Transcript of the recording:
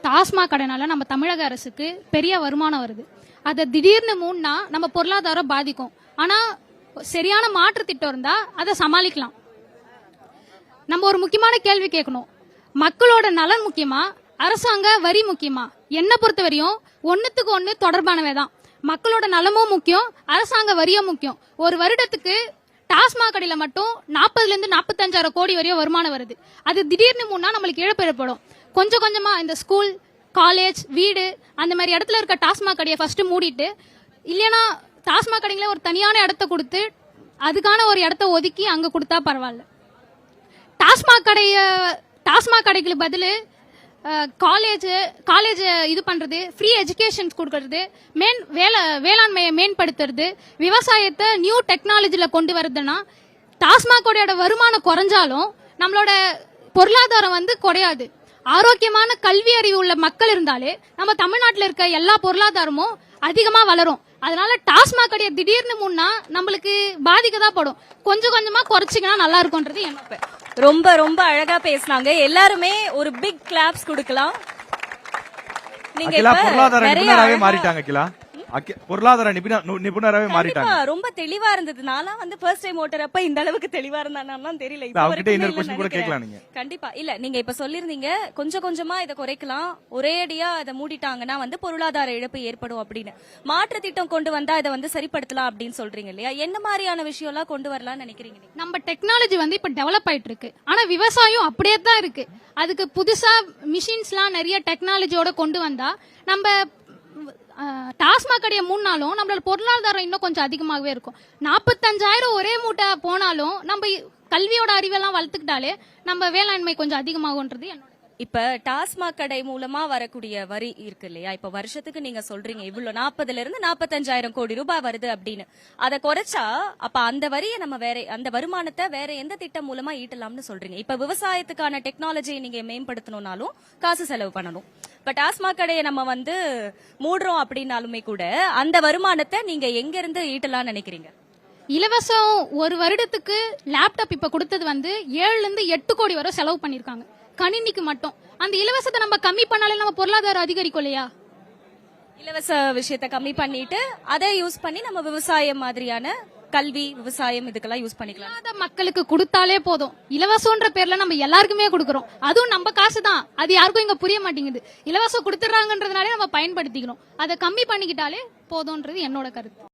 டாஸ்மாக் கடைனால நம்ம தமிழக அரசுக்கு பெரிய வருமானம் வருது. அதை திடீர்னு மூடனா நம்ம பொருளாதாரம் பாதிக்கும். ஆனா சரியான மாற்று திட்டம் இருந்தா அதை சமாளிக்கலாம். நம்ம ஒரு முக்கியமான கேள்வி கேட்கணும். மக்களோட நலன் முக்கியமா, அரசாங்க வரி முக்கியமா? என்ன பொறுத்த வரையும் ஒன்னுத்துக்கு ஒன்னு தொடர்பானவே தான். மக்களோட நலமும் முக்கியம், அரசாங்க வரியும் முக்கியம். ஒரு வருடத்துக்கு டாஸ்மாக் கடையில மட்டும் 40 இருந்து 45,000 கோடி வரையும் வருமானம் வருது. அது திடீர்னு மூணா நம்மளுக்கு இழப்பு ஏற்படும். கொஞ்சம் கொஞ்சமா இந்த ஸ்கூல், காலேஜ், வீடு அந்த மாதிரி இடத்துல இருக்க டாஸ்மாக் கடையை ஃபர்ஸ்ட் மூடிட்டு, இல்லைன்னா டாஸ்மாக் கடைங்கள ஒரு தனியான இடத்த கொடுத்து அதுக்கான ஒரு இடத்த ஒதுக்கி அங்க கொடுத்தா பரவாயில்ல. டாஸ்மாக் கடைக்கு பதில் காலேஜ் இது பண்றது, ஃப்ரீ எஜுகேஷன் கொடுக்கறது, வேளாண்மையை மேம்படுத்துறது, விவசாயத்தை நியூ டெக்னாலஜில கொண்டு வருதுன்னா டாஸ்மாகோட வருமானம் குறைஞ்சாலும் நம்மளோட பொருளாதாரம் குறையாது. ஆரோக்கியமான கல்வி அறிவு உள்ள மக்கள் இருந்தாலே நம்ம தமிழ்நாட்டில் இருக்க எல்லா பொருளாதாரமும் அதிகமா வளரும். அதனால டாஸ்மாக் கடையை திடீர்னு முன்னா நம்மளுக்கு பாதிக்கதான் படும். கொஞ்சம் கொஞ்சமா குறைச்சிங்கன்னா நல்லா இருக்கும்ன்றது என்ன. ரொம்ப ரொம்ப அழகா பேசினாங்க. எல்லாருமே ஒரு பிக் கிளாப்ஸ் கொடுக்கலாம். நீங்க பொருளாதார நிபுணராகவே மாறிட்டாங்க. பொருளாதார நிபுணராகவே மாறிட்டாங்க. ரொம்ப தெளிவா இருந்தது. நான் ஃபர்ஸ்ட் டைம் ஓட்டுறப்ப இந்த அளவுக்கு தெளிவா இருந்தானா தெரியல. கண்டிப்பா இல்ல. நீங்க இப்ப சொல்லிருந்தீங்க கொஞ்சம் கொஞ்சமா இதை குறைக்கலாம், ஒரே அடியா இதை மூடிட்டாங்கன்னா பொருளாதார இழப்பு ஏற்படும் அப்படின்னு. மாற்று திட்டம் கொண்டு வந்தா இதை சரிப்படுத்தலாம் அப்படின்னு சொல்றீங்க இல்லையா? என்ன மாதிரியான விஷயம் எல்லாம் கொண்டு வரலாம்னு நினைக்கிறீங்க? நம்ம டெக்னாலஜி இப்ப டெவலப் ஆயிட்டு இருக்கு. ஆனா விவசாயம் அப்படியே தான் இருக்கு. அதுக்கு புதுசா மிஷின்ஸ் எல்லாம் நிறைய டெக்னாலஜியோட கொண்டு வந்தா நம்ம டாஸ்மாக் கடையை மூணாலும் நம்மளோட பொருளாதாரம் இன்னும் கொஞ்சம் அதிகமாகவே இருக்கும். 45,000 ஒரே மூட்டை போனாலும் நம்ம கல்வியோட அறிவெல்லாம் வளர்த்துக்கிட்டாலே நம்ம வேளாண்மை கொஞ்சம் அதிகமாகும்ன்றது என்னோட. இப்ப டாஸ்மாக் கடை மூலமா வரக்கூடிய வரி இருக்கு இல்லையா? இப்ப வருஷத்துக்கு நீங்க சொல்றீங்க இவ்வளவு 40 இருந்து 45,000 கோடி ரூபாய் வருது அப்படின்னு. அதை குறைச்சா அப்ப அந்த வரியை நம்ம அந்த வருமானத்தை வேற எந்த திட்டம் மூலமா ஈட்டலாம்னு சொல்றீங்க? இப்ப விவசாயத்துக்கான டெக்னாலஜியை நீங்க மேம்படுத்தணும்னாலும் காசு செலவு பண்ணணும். இப்ப டாஸ்மாக் கடையை நம்ம மூடுறோம் அப்படின்னாலுமே கூட அந்த வருமானத்தை நீங்க எங்க இருந்து ஈட்டலாம்னு நினைக்கிறீங்க? இலவசம் ஒரு வருடத்துக்கு லேப்டாப் இப்ப கொடுத்தது 7 இருந்து 8 கோடி வரை செலவு பண்ணிருக்காங்க கணினிக்கு மட்டும். அந்த இலவசத்தை நம்ம கம்மி பண்ணாலே நம்ம பொருளாதாரம் அதிகரிக்கும் இல்லையா? இலவச விஷயத்தை கம்மி பண்ணிட்டு அதை யூஸ் பண்ணி நம்ம விவசாயம் மாதிரியான கல்வி, விவசாயம் இதுக்கெல்லாம் யூஸ் பண்ணிக்கலாம். மக்களுக்கு கொடுத்தாலே போதும். இலவசம்ன்ற பேர்ல நம்ம எல்லாருக்குமே கொடுக்கறோம். அதுவும் நம்ம காசு தான். அது யாருக்கும் இங்க புரிய மாட்டேங்குது. இலவசம் கொடுத்துறாங்கன்றதுனாலே நம்ம பயன்படுத்திக்கணும். அதை கம்மி பண்ணிக்கிட்டாலே போதும்ன்றது என்னோட கருத்து.